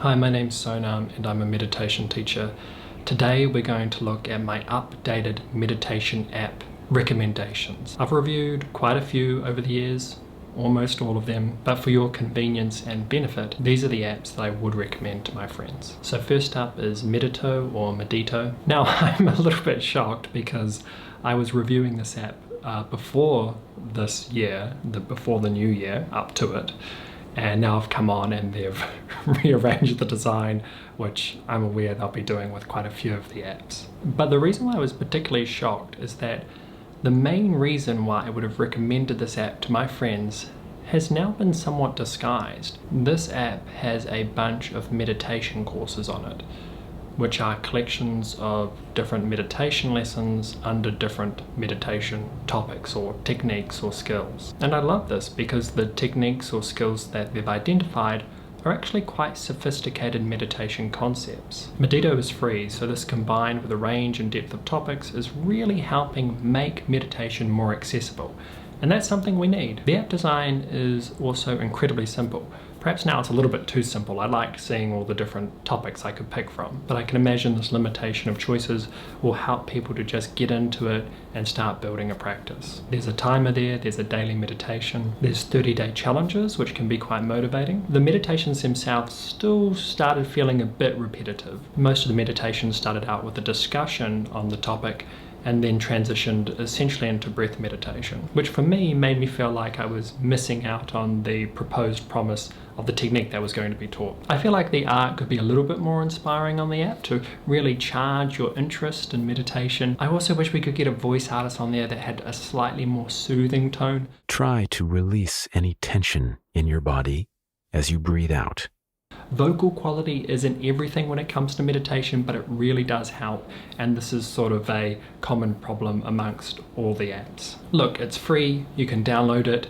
Hi, my name's Sonam and I'm a meditation teacher. Today we're going to look at my updated meditation app recommendations. I've reviewed quite a few over the years, almost all of them, but for your convenience and benefit, these are the apps that I would recommend to my friends. So first up is Medito or Medito. Now I'm a little bit shocked because I was reviewing this app before this year, before the new year, up to it. And now I've come on and they've rearranged the design, which I'm aware they'll be doing with quite a few of the apps. But the reason why I was particularly shocked is that the main reason why I would have recommended this app to my friends has now been somewhat disguised. This app has a bunch of meditation courses on it, which are collections of different meditation lessons under different meditation topics or techniques or skills. And I love this because the techniques or skills that they've identified are actually quite sophisticated meditation concepts. Medito is free, so this combined with a range and depth of topics is really helping make meditation more accessible. And that's something we need. The app design is also incredibly simple. Perhaps now it's a little bit too simple. I liked seeing all the different topics I could pick from, but I can imagine this limitation of choices will help people to just get into it and start building a practice. There's a timer there, there's a daily meditation, there's 30-day challenges, which can be quite motivating. The meditations themselves still started feeling a bit repetitive. Most of the meditations started out with a discussion on the topic and then transitioned essentially into breath meditation, which for me made me feel like I was missing out on the proposed promise of the technique that was going to be taught. I feel like the art could be a little bit more inspiring on the app to really charge your interest in meditation. I also wish we could get a voice artist on there that had a slightly more soothing tone. Try to release any tension in your body as you breathe out. Vocal quality isn't everything when it comes to meditation, but it really does help, and this is sort of a common problem amongst all the apps. Look, it's free, you can download it,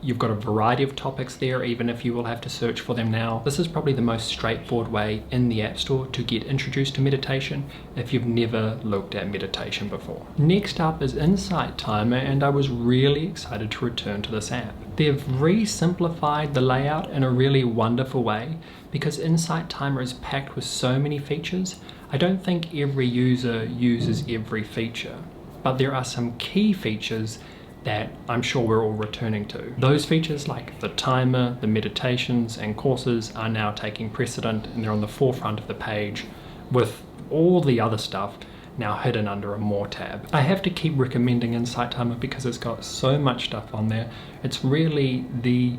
you've got a variety of topics there even if you will have to search for them now. This is probably the most straightforward way in the App Store to get introduced to meditation if you've never looked at meditation before. Next up is Insight Timer, and I was really excited to return to this app. They've re-simplified the layout in a really wonderful way because Insight Timer is packed with so many features. I don't think every user uses every feature, but there are some key features that I'm sure we're all returning to. Those features like the timer, the meditations and courses are now taking precedent, and they're on the forefront of the page with all the other stuff now hidden under a More tab. I have to keep recommending Insight Timer because it's got so much stuff on there. It's really the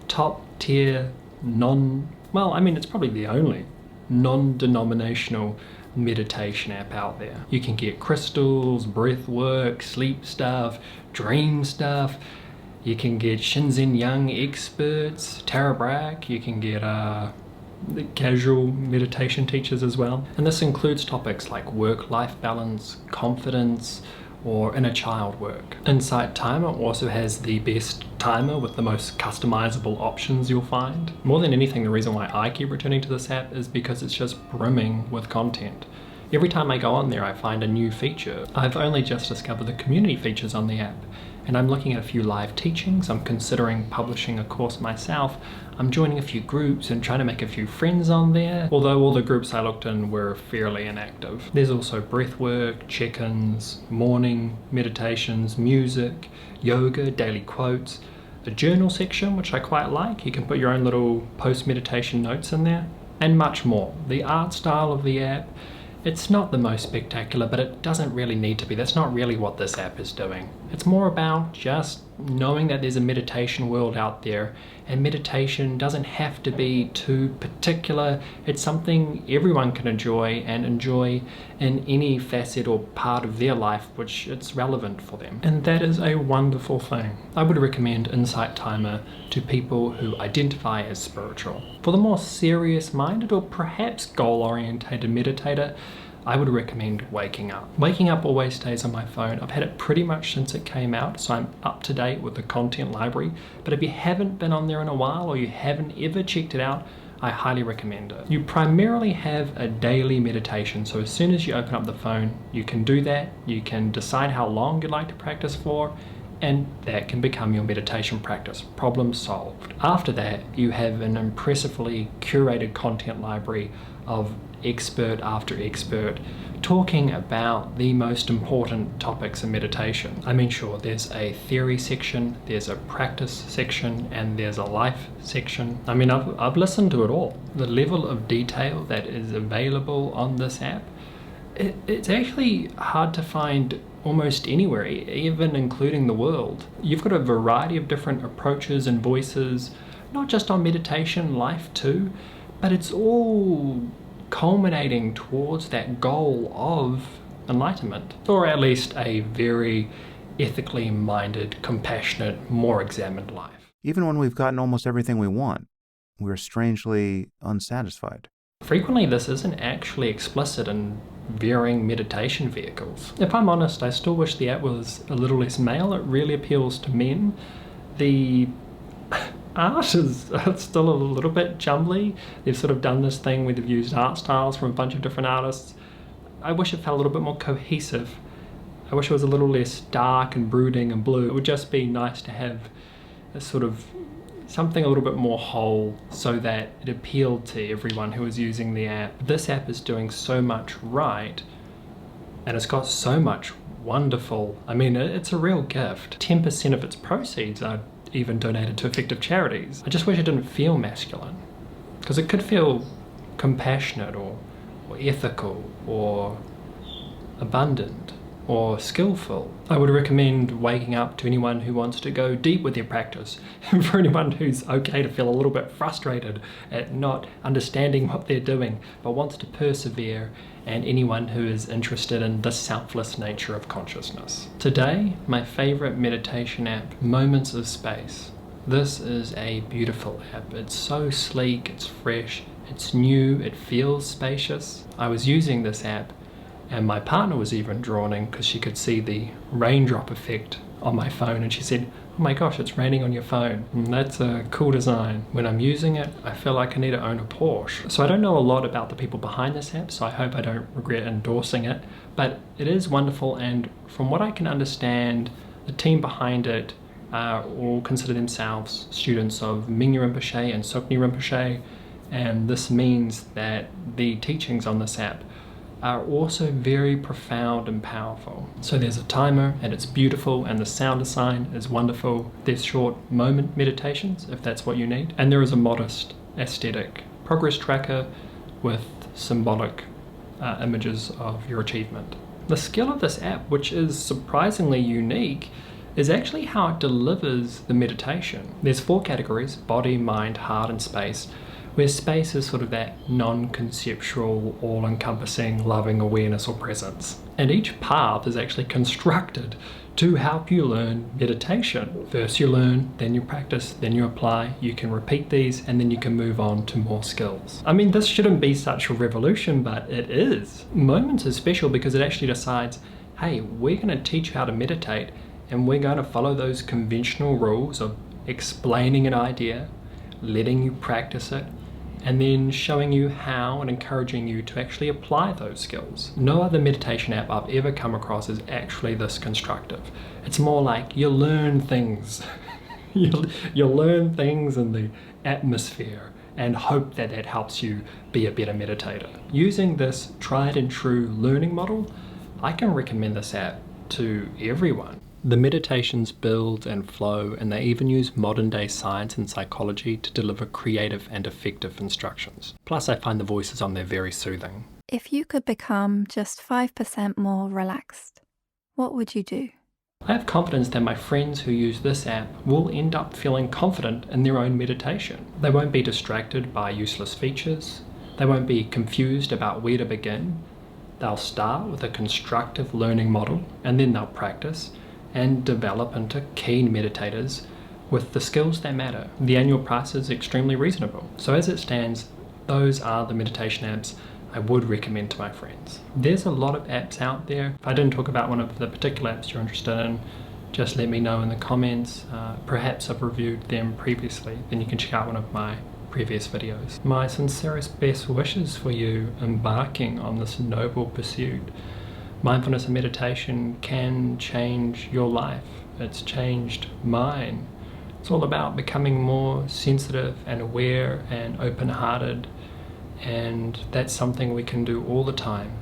top tier it's probably the only non-denominational meditation app out there. You can get crystals, breath work, sleep stuff, dream stuff. You can get Shinzen Young experts, Tara Brach. You can get the casual meditation teachers as well. And this includes topics like work-life balance, confidence, or inner child work. Insight Timer also has the best timer with the most customizable options you'll find. More than anything, the reason why I keep returning to this app is because it's just brimming with content. Every time I go on there, I find a new feature. I've only just discovered the community features on the app, and I'm looking at a few live teachings. I'm considering publishing a course myself. I'm joining a few groups and trying to make a few friends on there, although all the groups I looked in were fairly inactive. There's also breathwork, check-ins, morning meditations, music, yoga, daily quotes, a journal section, which I quite like. You can put your own little post-meditation notes in there, and much more. The art style of the app, it's not the most spectacular, but it doesn't really need to be. That's not really what this app is doing. It's more about just knowing that there's a meditation world out there, and meditation doesn't have to be too particular. It's something everyone can enjoy and enjoy in any facet or part of their life which it's relevant for them. And that is a wonderful thing. I would recommend Insight Timer to people who identify as spiritual. For the more serious-minded or perhaps goal-orientated meditator, I would recommend Waking Up. Waking Up always stays on my phone. I've had it pretty much since it came out, so I'm up to date with the content library. But if you haven't been on there in a while or you haven't ever checked it out, I highly recommend it. You primarily have a daily meditation, so as soon as you open up the phone, you can do that. You can decide how long you'd like to practice for, and that can become your meditation practice. Problem solved. After that, you have an impressively curated content library of expert after expert talking about the most important topics in meditation. I mean, sure, there's a theory section, there's a practice section, and there's a life section. I mean, I've listened to it all. The level of detail that is available on this app, it's actually hard to find almost anywhere, even including the world. You've got a variety of different approaches and voices, not just on meditation, life too, but it's all culminating towards that goal of enlightenment, or at least a very ethically minded, compassionate, more examined life. Even when we've gotten almost everything we want, we're strangely unsatisfied. Frequently, this isn't actually explicit in varying meditation vehicles. If I'm honest, I still wish the app was a little less male. It really appeals to men. The art is still a little bit jumbly. They've sort of done this thing where they've used art styles from a bunch of different artists. I wish it felt a little bit more cohesive. I wish it was a little less dark and brooding and blue. It would just be nice to have a sort of something a little bit more whole so that it appealed to everyone who is using the app. This app is doing so much right, and it's got so much wonderful, I mean, it's a real gift. 10% of its proceeds are even donated to effective charities. I just wish it didn't feel masculine, because it could feel compassionate or ethical or abundant or skillful. I would recommend Waking Up to anyone who wants to go deep with their practice, and for anyone who's okay to feel a little bit frustrated at not understanding what they're doing but wants to persevere, and anyone who is interested in the selfless nature of consciousness. Today, my favorite meditation app, Moments of Space. This is a beautiful app. It's so sleek, it's fresh, it's new, it feels spacious. I was using this app and my partner was even drawn in because she could see the raindrop effect on my phone, and she said, "Oh my gosh, it's raining on your phone." And that's a cool design. When I'm using it, I feel like I need to own a Porsche. So I don't know a lot about the people behind this app, so I hope I don't regret endorsing it, but it is wonderful, and from what I can understand, the team behind it all consider themselves students of Mingyur Rinpoche and Tsoknyi Rinpoche, and this means that the teachings on this app are also very profound and powerful. So there's a timer and it's beautiful, and the sound design is wonderful. There's short moment meditations if that's what you need, and there is a modest aesthetic progress tracker with symbolic images of your achievement. The skill of this app, which is surprisingly unique, is actually how it delivers the meditation. There's 4 categories: body, mind, heart, and space, where space is sort of that non-conceptual, all-encompassing, loving awareness or presence. And each path is actually constructed to help you learn meditation. First you learn, then you practice, then you apply, you can repeat these, and then you can move on to more skills. I mean, this shouldn't be such a revolution, but it is. Moments is special because it actually decides, hey, we're going to teach you how to meditate, and we're going to follow those conventional rules of explaining an idea, letting you practice it, and then showing you how and encouraging you to actually apply those skills. No other meditation app I've ever come across is actually this constructive. It's more like you learn things. you learn things in the atmosphere and hope that that helps you be a better meditator. Using this tried and true learning model, I can recommend this app to everyone. The meditations build and flow, and they even use modern day science and psychology to deliver creative and effective instructions. Plus, I find the voices on there very soothing. If you could become just 5% more relaxed, what would you do? I have confidence that my friends who use this app will end up feeling confident in their own meditation. They won't be distracted by useless features. They won't be confused about where to begin. They'll start with a constructive learning model, and then they'll practice and develop into keen meditators with the skills that matter. The annual price is extremely reasonable. So as it stands, those are the meditation apps I would recommend to my friends. There's a lot of apps out there. If I didn't talk about one of the particular apps you're interested in, just let me know in the comments. Perhaps I've reviewed them previously, then you can check out one of my previous videos. My sincerest best wishes for you embarking on this noble pursuit. Mindfulness and meditation can change your life It's changed mine. It's all about becoming more sensitive and aware and open-hearted, and that's something we can do all the time.